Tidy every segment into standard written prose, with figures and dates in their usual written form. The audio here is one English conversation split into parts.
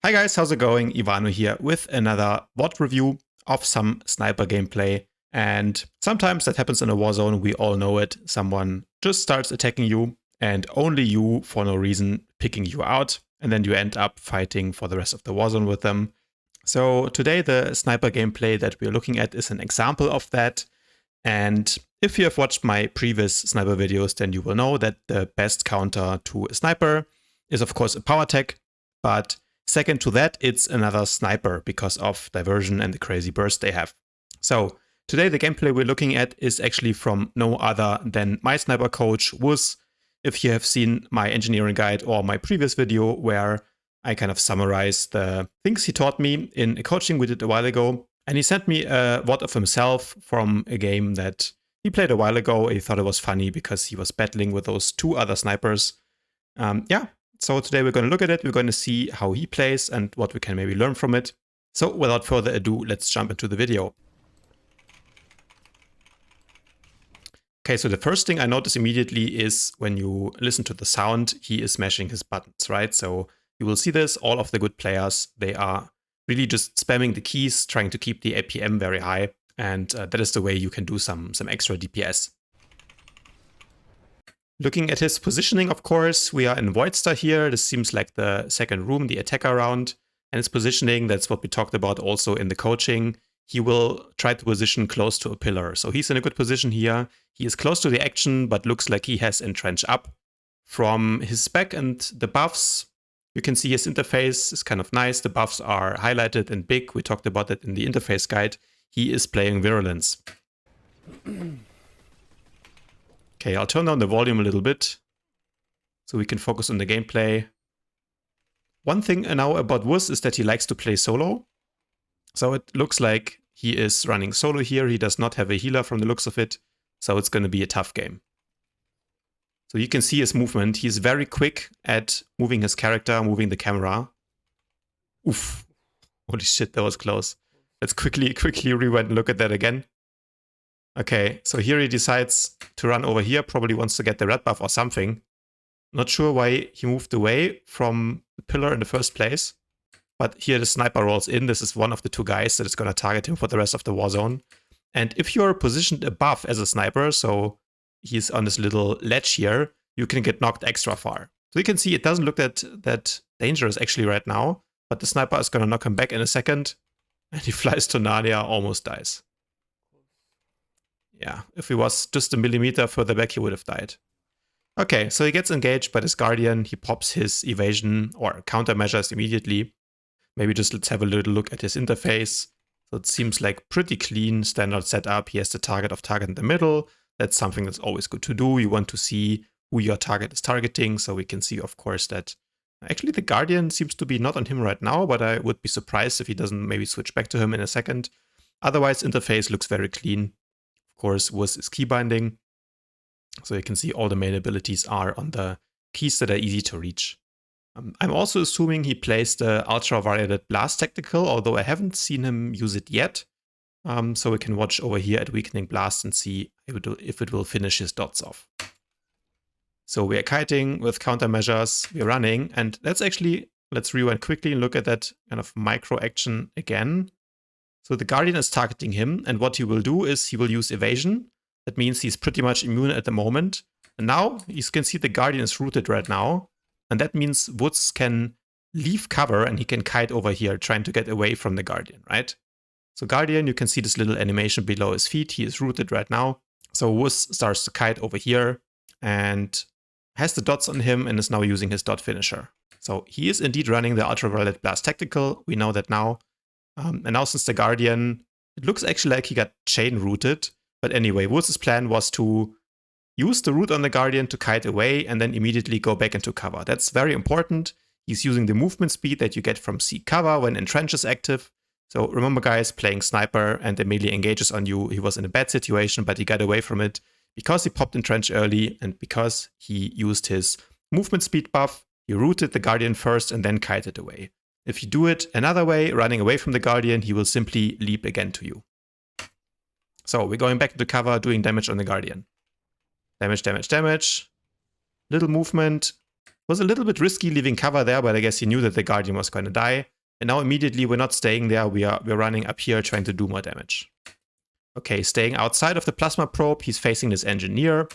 Hi guys, how's it going? Ivano here with another VOD review of some sniper gameplay. And sometimes that happens in a war zone, we all know it. Someone just starts attacking you and only you, for no reason, picking you out. And then you end up fighting for the rest of the war zone with them. So today the sniper gameplay that we're looking at is an example of that. And if you have watched my previous sniper videos, then you will know that the best counter to a sniper is of course a PowerTech, but second to that, it's another sniper because of diversion and the crazy burst they have. So today the gameplay we're looking at is actually from no other than my sniper coach, Wuzz. If you have seen my engineering guide or my previous video where I kind of summarize the things he taught me in a coaching we did a while ago. And he sent me a VOD of himself from a game that he played a while ago. He thought it was funny because he was battling with those two other snipers. So today we're going to look at it. We're going to see how he plays and what we can maybe learn from it. So without further ado, let's jump into the video. Okay, so the first thing I notice immediately is when you listen to the sound, he is mashing his buttons, right? So you will see this, all of the good players, they are really just spamming the keys, trying to keep the APM very high. And that is the way you can do some extra DPS. Looking at his positioning, of course, we are in Voidstar here. This seems like the second room, the attacker round. And his positioning, that's what we talked about also in the coaching. He will try to position close to a pillar. So he's in a good position here. He is close to the action, but looks like he has entrenched up. From his spec and the buffs, you can see his interface is kind of nice. The buffs are highlighted and big. We talked about that in the interface guide. He is playing Virulence. Okay, I'll turn down the volume a little bit so we can focus on the gameplay. One thing now about Wuzz is that he likes to play solo. So it looks like he is running solo here. He does not have a healer from the looks of it. So it's going to be a tough game. So you can see his movement. He's very quick at moving his character, moving the camera. Oof. Holy shit, that was close. Let's quickly rewind and look at that again. Okay, so here he decides to run over here. Probably wants to get the red buff or something. Not sure why he moved away from the pillar in the first place. But here the sniper rolls in. This is one of the two guys that is going to target him for the rest of the war zone. And if you're positioned above as a sniper, so he's on this little ledge here, you can get knocked extra far. So you can see it doesn't look that dangerous actually right now, but the sniper is going to knock him back in a second, and he flies to Narnia, almost dies. Yeah, if he was just a millimeter further back, he would have died. Okay, so he gets engaged by this Guardian. He pops his evasion or countermeasures immediately. Maybe just let's have a little look at his interface. So it seems like pretty clean, standard setup. He has the target in the middle. That's something that's always good to do. You want to see who your target is targeting. So we can see, of course, that actually the Guardian seems to be not on him right now, but I would be surprised if he doesn't maybe switch back to him in a second. Otherwise, interface looks very clean. Of course, Wuzz is key binding. So you can see all the main abilities are on the keys that are easy to reach. I'm also assuming he plays the ultraviolet blast tactical, although I haven't seen him use it yet. So we can watch over here at Weakening Blast and see if it will finish his dots off. So we are kiting with countermeasures, we're running, and let's rewind quickly and look at that kind of micro action again. So the Guardian is targeting him, and what he will do is he will use evasion. That means he's pretty much immune at the moment. And now you can see the Guardian is rooted right now, and that means Wuzz can leave cover and he can kite over here, trying to get away from the Guardian, right? So Guardian, you can see this little animation below his feet. He is rooted right now. So Wuzz starts to kite over here and has the dots on him and is now using his dot finisher. So he is indeed running the ultraviolet blast tactical. We know that now. And now since the Guardian, it looks actually like he got chain rooted. But anyway, Wuzz's plan was to use the root on the Guardian to kite away and then immediately go back into cover. That's very important. He's using the movement speed that you get from seek cover when entrench is active. So remember guys, playing sniper and the melee engages on you. He was in a bad situation, but he got away from it because he popped entrench early and because he used his movement speed buff. He rooted the Guardian first and then kited away. If you do it another way, running away from the Guardian, he will simply leap again to you. So we're going back into cover, doing damage on the Guardian. Damage, damage, damage. Little movement. Was a little bit risky leaving cover there, but I guess he knew that the Guardian was going to die. And now immediately we're not staying there, we're running up here trying to do more damage. Okay, staying outside of the plasma probe, he's facing this engineer.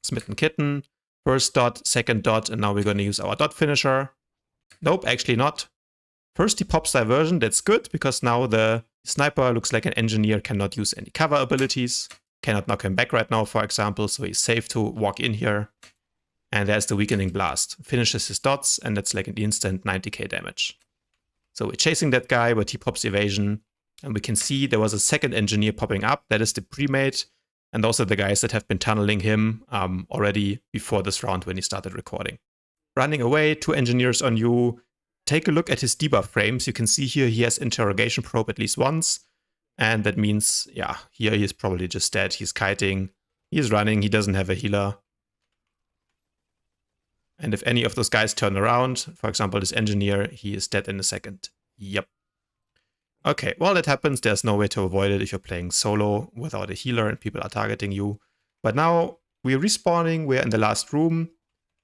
Smitten Kitten, first dot, second dot, and now we're going to use our dot finisher. Nope, actually not. First he pops diversion, that's good, because now the sniper looks like an engineer cannot use any cover abilities. Cannot knock him back right now, for example, so he's safe to walk in here. And there's the weakening blast. Finishes his dots, and that's like an instant 90k damage. So we're chasing that guy, but he pops evasion. And we can see there was a second engineer popping up. That is the pre-mate. And those are the guys that have been tunneling him already before this round when he started recording. Running away, 2 engineers on you. Take a look at his debuff frames. You can see here he has interrogation probe at least once. And that means, yeah, here he is probably just dead. He's kiting. He's running. He doesn't have a healer. And if any of those guys turn around, for example, this engineer, he is dead in a second. Yep. Okay, well, that happens. There's no way to avoid it if you're playing solo without a healer and people are targeting you. But now we're respawning. We're in the last room.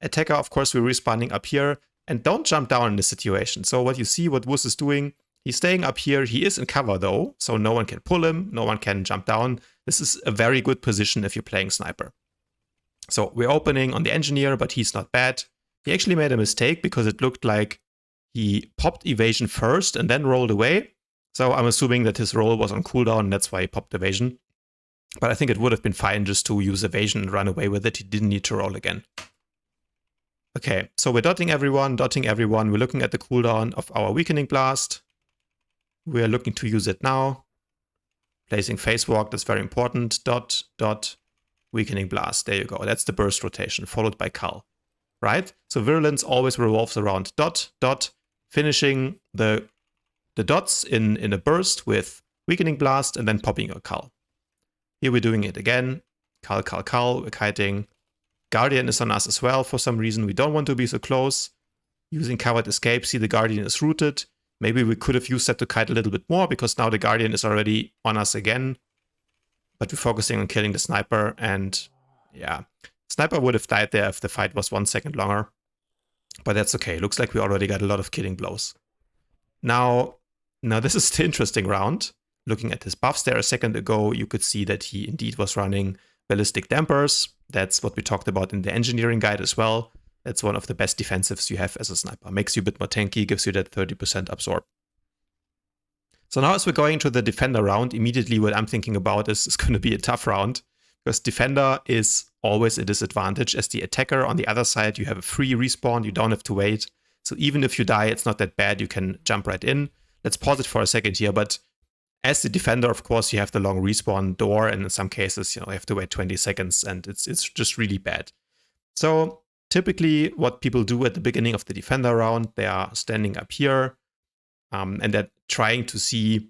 Attacker, of course, we're respawning up here. And don't jump down in this situation. So what you see, what Wuzz is doing, he's staying up here. He is in cover, though, so no one can pull him. No one can jump down. This is a very good position if you're playing sniper. So we're opening on the engineer, but he's not bad. He actually made a mistake because it looked like he popped evasion first and then rolled away. So I'm assuming that his roll was on cooldown, and that's why he popped evasion. But I think it would have been fine just to use evasion and run away with it. He didn't need to roll again. Okay, so we're dotting everyone. We're looking at the cooldown of our weakening blast. We're looking to use it now. Placing phase walk, that's very important. Dot, dot, weakening blast. There you go. That's the burst rotation, followed by cull. Right? So Virulence always revolves around dot, dot, finishing the dots in a burst with weakening blast and then popping your cull. Here we're doing it again. Cull, cull, cull. We're kiting. Guardian is on us as well for some reason. We don't want to be so close. Using covered escape. See, the Guardian is rooted. Maybe we could have used that to kite a little bit more because now the Guardian is already on us again. But we're focusing on killing the sniper, and yeah. Sniper would have died there if the fight was 1 second longer. But that's okay. Looks like we already got a lot of killing blows. Now this is the interesting round. Looking at his buffs there a second ago, you could see that he indeed was running ballistic dampers. That's what we talked about in the engineering guide as well. That's one of the best defensives you have as a sniper. Makes you a bit more tanky, gives you that 30% absorb. So now as we're going to the defender round, immediately what I'm thinking about is it's going to be a tough round. Because defender is always a disadvantage. As the attacker on the other side, you have a free respawn. You don't have to wait. So even if you die, it's not that bad. You can jump right in. Let's pause it for a second here. But as the defender, of course, you have the long respawn door. And in some cases, you have to wait 20 seconds. And it's just really bad. So typically what people do at the beginning of the defender round, they are standing up here. And they're trying to see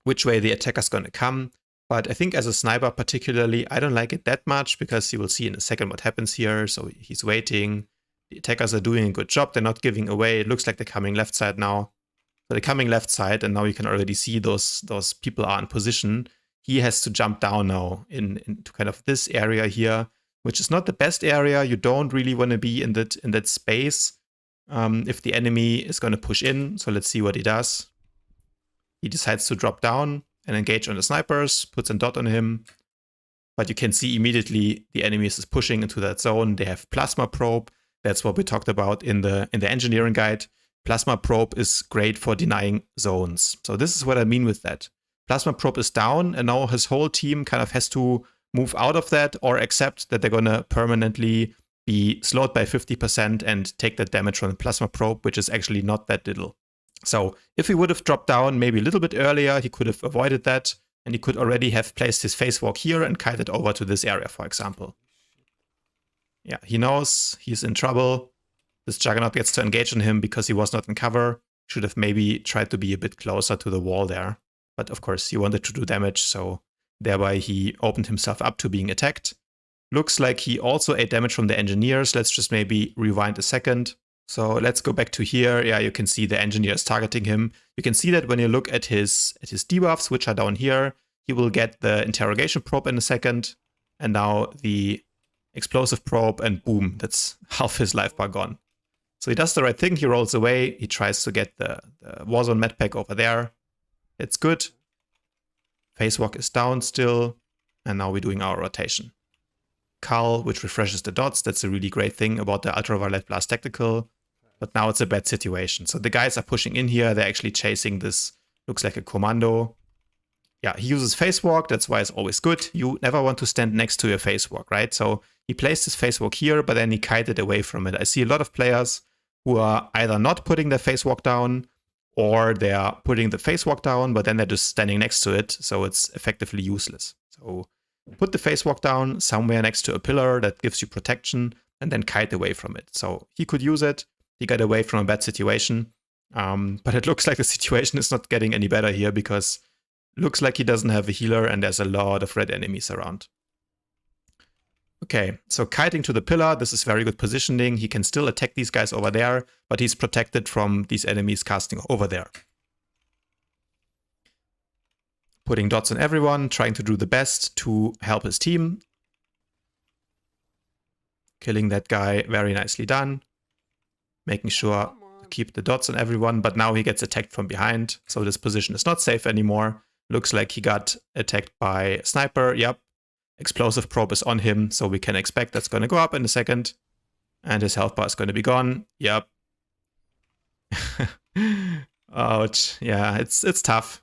which way the attacker's going to come. But I think as a sniper particularly, I don't like it that much because you will see in a second what happens here. So he's waiting. The attackers are doing a good job. They're not giving away. It looks like they're coming left side now. So they're coming left side, and now you can already see those people are in position. He has to jump down now into kind of this area here, which is not the best area. You don't really want to be in that space if the enemy is going to push in. So let's see what he does. He decides to drop down and engage on the snipers, puts a dot on him. But you can see immediately the enemy is pushing into that zone. They have plasma probe. That's what we talked about in the engineering guide. Plasma probe is great for denying zones. So this is what I mean with that. Plasma probe is down, and now his whole team kind of has to move out of that or accept that they're going to permanently be slowed by 50% and take that damage from the plasma probe, which is actually not that little. So if he would have dropped down maybe a little bit earlier, he could have avoided that, and he could already have placed his phase walk here and kited over to this area, for example. Yeah, he knows he's in trouble. This Juggernaut gets to engage on him because he was not in cover. Should have maybe tried to be a bit closer to the wall there. But of course, he wanted to do damage, so thereby he opened himself up to being attacked. Looks like he also ate damage from the engineers. Let's just maybe rewind a second. So let's go back to here. Yeah, you can see the engineers targeting him. You can see that when you look at his debuffs, which are down here, he will get the interrogation probe in a second. And now the explosive probe, and boom, that's half his life bar gone. So he does the right thing. He rolls away. He tries to get the Warzone medpack over there. It's good. Phase walk is down still. And now we're doing our rotation. Cull, which refreshes the dots. That's a really great thing about the Ultraviolet Blast Tactical. But now it's a bad situation. So the guys are pushing in here. They're actually chasing this, looks like a commando. Yeah, he uses phase walk. That's why it's always good. You never want to stand next to your phase walk, right? So he placed his phase walk here, but then he kited away from it. I see a lot of players who are either not putting their phase walk down, or they are putting the phase walk down, but then they're just standing next to it. So it's effectively useless. So put the phase walk down somewhere next to a pillar that gives you protection, and then kite away from it. So he could use it. He got away from a bad situation. But it looks like the situation is not getting any better here, because looks like he doesn't have a healer and there's a lot of red enemies around. Okay, so kiting to the pillar, this is very good positioning. He can still attack these guys over there, but he's protected from these enemies casting over there. Putting dots on everyone, trying to do the best to help his team. Killing that guy, very nicely done. Making sure to keep the dots on everyone, but now he gets attacked from behind, so this position is not safe anymore. Looks like he got attacked by sniper. Yep. Explosive probe is on him, so we can expect that's going to go up in a second. And his health bar is going to be gone. Yep. Ouch. Yeah, it's tough.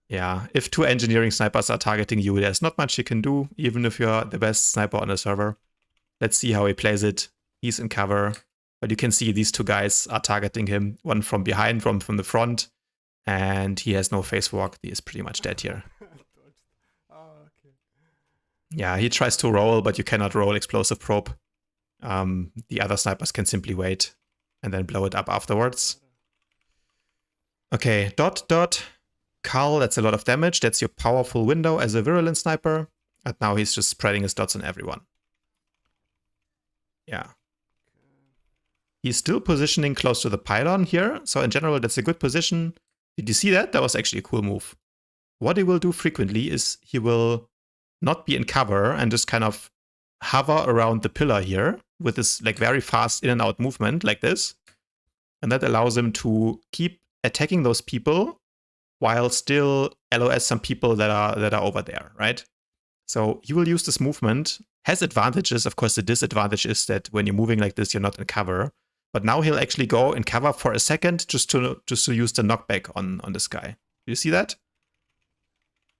Yeah, if two engineering snipers are targeting you, there's not much you can do, even if you're the best sniper on the server. Let's see how he plays it. He's in cover, but you can see these two guys are targeting him. One from behind, one from the front. And he has no phase walk. He is pretty much dead here. Yeah, he tries to roll, but you cannot roll explosive probe. The other snipers can simply wait and then blow it up afterwards. Okay, dot. Cull, that's a lot of damage. That's your powerful window as a Virulence sniper. And now he's just spreading his dots on everyone. Yeah. He's still positioning close to the pylon here. So in general, that's a good position. Did you see that? That was actually a cool move. What he will do frequently is he will not be in cover and just kind of hover around the pillar here with this like very fast in and out movement like this. And that allows him to keep attacking those people while still LOS some people that are over there, right? So he will use this movement. Has advantages. Of course, the disadvantage is that when you're moving like this, you're not in cover. But now he'll actually go in cover for a second just to use the knockback on this guy. Do you see that?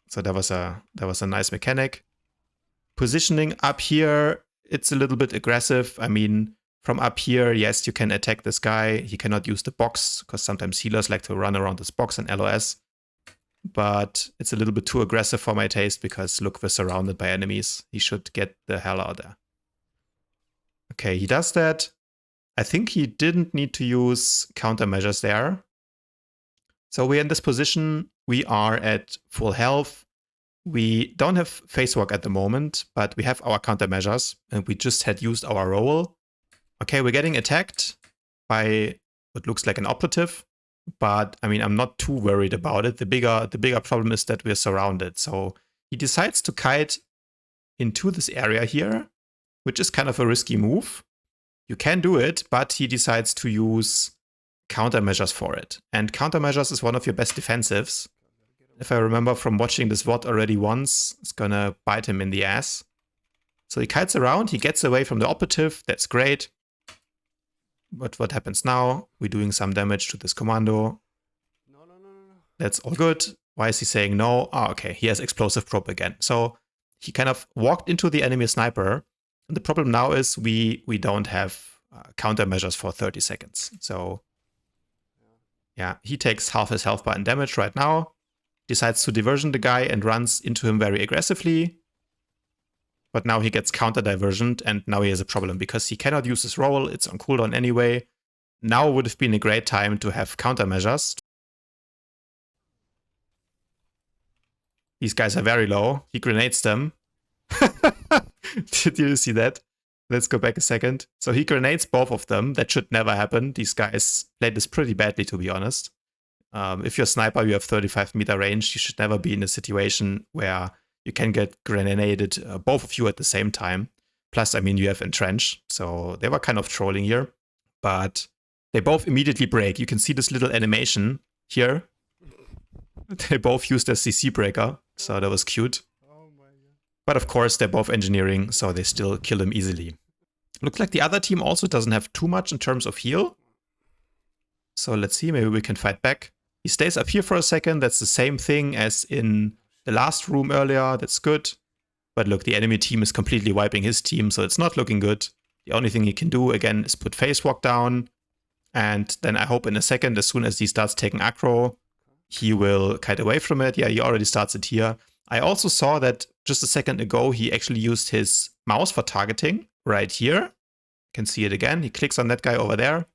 So that was a nice mechanic. Positioning up here, it's a little bit aggressive. I mean, from up here, yes, you can attack this guy. He cannot use the box because sometimes healers like to run around this box and LOS. But it's a little bit too aggressive for my taste because look, we're surrounded by enemies. He should get the hell out of there. Okay, he does that. I think he didn't need to use countermeasures there. So we're in this position. We are at full health. We don't have phase walk at the moment, but we have our countermeasures, and we just had used our roll. Okay, we're getting attacked by what looks like an operative, but I mean, I'm not too worried about it. The bigger problem is that we're surrounded. So he decides to kite into this area here, which is kind of a risky move. You can do it, but he decides to use countermeasures for it. And countermeasures is one of your best defensives. If I remember from watching this VOD already once, it's gonna bite him in the ass. So he kites around, he gets away from the operative, that's great. But what happens now? We're doing some damage to this commando. No. That's all good. Why is he saying no? Oh, okay, he has explosive probe again. So he kind of walked into the enemy sniper. And the problem now is we don't have countermeasures for 30 seconds. So yeah, he takes half his health bar and damage right now. Decides to diversion the guy and runs into him very aggressively. But now he gets counter-diversioned and now he has a problem because he cannot use his roll. It's on cooldown anyway. Now would have been a great time to have countermeasures. These guys are very low. He grenades them. Did you see that? Let's go back a second. So he grenades both of them. That should never happen. These guys played this pretty badly, to be honest. If you're a sniper, you have 35-meter range. You should never be in a situation where you can get grenaded, both of you at the same time. Plus, I mean, you have entrench. So they were kind of trolling here. but they both immediately break. You can see this little animation here. They both used their CC breaker, so that was cute. But of course, they're both engineering, so they still kill him easily. Looks like the other team also doesn't have too much in terms of heal. So let's see, maybe we can fight back. He stays up here for a second. That's the same thing as in the last room earlier. That's good. But look, the enemy team is completely wiping his team, so it's not looking good. The only thing he can do, again, is put Phase Walk down. And then I hope in a second, as soon as he starts taking aggro, he will kite away from it. Yeah, he already starts it here. I also saw that just a second ago, he actually used his mouse for targeting right here. You can see it again. He clicks on that guy over there.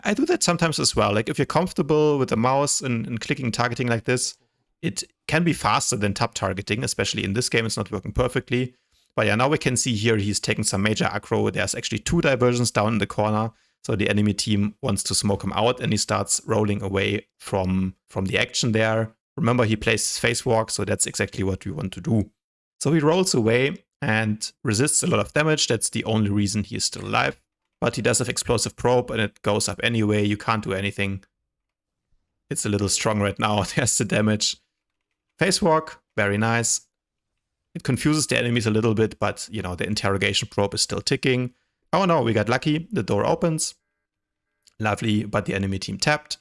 I do that sometimes as well. Like if you're comfortable with the mouse and clicking targeting like this, it can be faster than tap targeting, especially in this game. It's not working perfectly. But yeah, now we can see here he's taking some major aggro. There's actually 2 diversions down in the corner. So the enemy team wants to smoke him out and he starts rolling away from the action there. Remember, he plays his Phase Walk, so that's exactly what we want to do. So he rolls away and resists a lot of damage. That's the only reason he is still alive. But he does have Explosive Probe and it goes up anyway. You can't do anything. It's a little strong right now. There's the damage. Phase Walk, very nice. It confuses the enemies a little bit, but you know, the interrogation probe is still ticking. Oh no, we got lucky. The door opens. Lovely, but the enemy team tapped.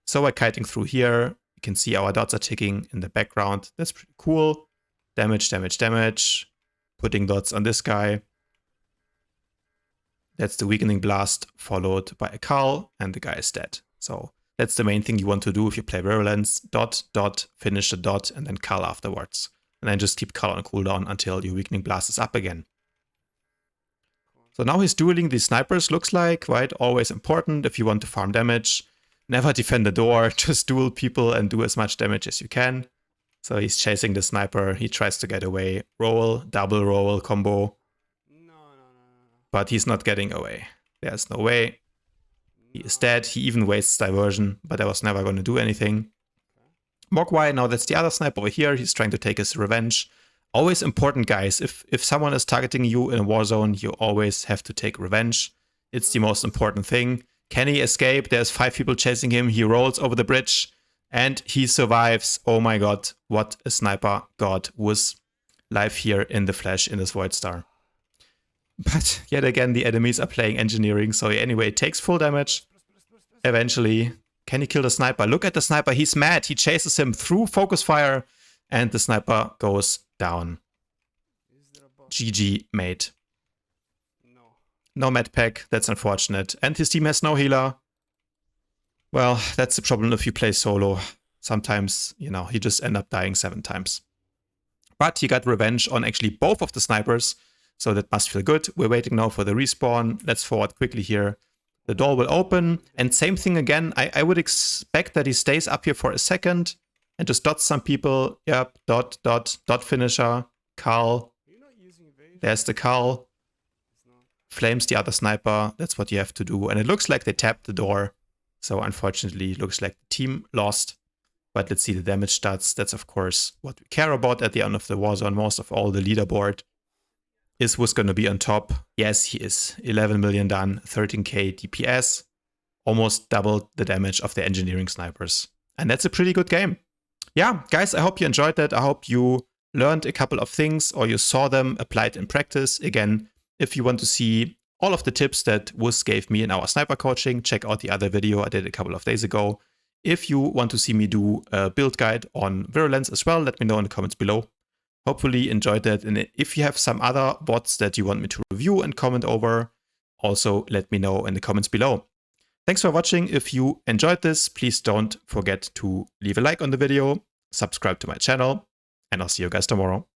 So we're kiting through here. You can see our dots are ticking in the background. That's pretty cool. Damage, damage, damage. Putting dots on this guy. That's the Weakening Blast followed by a Cull, and the guy is dead. So that's the main thing you want to do if you play Virulence. Dot, dot, finish the dot, and then Cull afterwards. And then just keep Cull on cooldown until your Weakening Blast is up again. So now he's dueling these snipers, looks like, right? Always important if you want to farm damage. Never defend the door, just duel people and do as much damage as you can. So he's chasing the sniper, he tries to get away. Roll, double roll combo. But he's not getting away. There's no way. He is dead, he even wastes diversion, but I was never going to do anything. Mogwai, now that's the other sniper over here, he's trying to take his revenge. Always important, guys, if someone is targeting you in a war zone, you always have to take revenge. It's the most important thing. Can he escape? There's 5 people chasing him. He rolls over the bridge and he survives. Oh my god, what a sniper god was live here in the flesh in this Voidstar. But yet again, the enemies are playing engineering. So anyway, it takes full damage. Eventually, can he kill the sniper? Look at the sniper. He's mad. He chases him through focus fire and the sniper goes down. GG, mate. No med pack, that's unfortunate. And his team has no healer. Well, that's the problem if you play solo. Sometimes, you know, you just end up dying 7 times. But he got revenge on actually both of the snipers, so that must feel good. We're waiting now for the respawn. Let's forward quickly here. The door will open, and same thing again. I would expect that he stays up here for a second and just dots some people. Yep, dot, dot, dot finisher, Cull. There's the Cull. Flames the other sniper. That's what you have to do. And it looks like they tapped the door. So unfortunately, it looks like the team lost. But let's see the damage stats. That's of course what we care about at the end of the warzone. Most of all, the leaderboard. Is Wuzz going to be on top? Yes, he is. 11 million done, 13k DPS. Almost doubled the damage of the engineering snipers. And that's a pretty good game. Yeah, guys, I hope you enjoyed that. I hope you learned a couple of things or you saw them applied in practice. Again, if you want to see all of the tips that Wuzz gave me in our sniper coaching, check out the other video I did a couple of days ago. If you want to see me do a build guide on Virulence as well, let me know in the comments below. Hopefully enjoyed that. And if you have some other bots that you want me to review and comment over, also let me know in the comments below. Thanks for watching. If you enjoyed this, please don't forget to leave a like on the video, subscribe to my channel, and I'll see you guys tomorrow.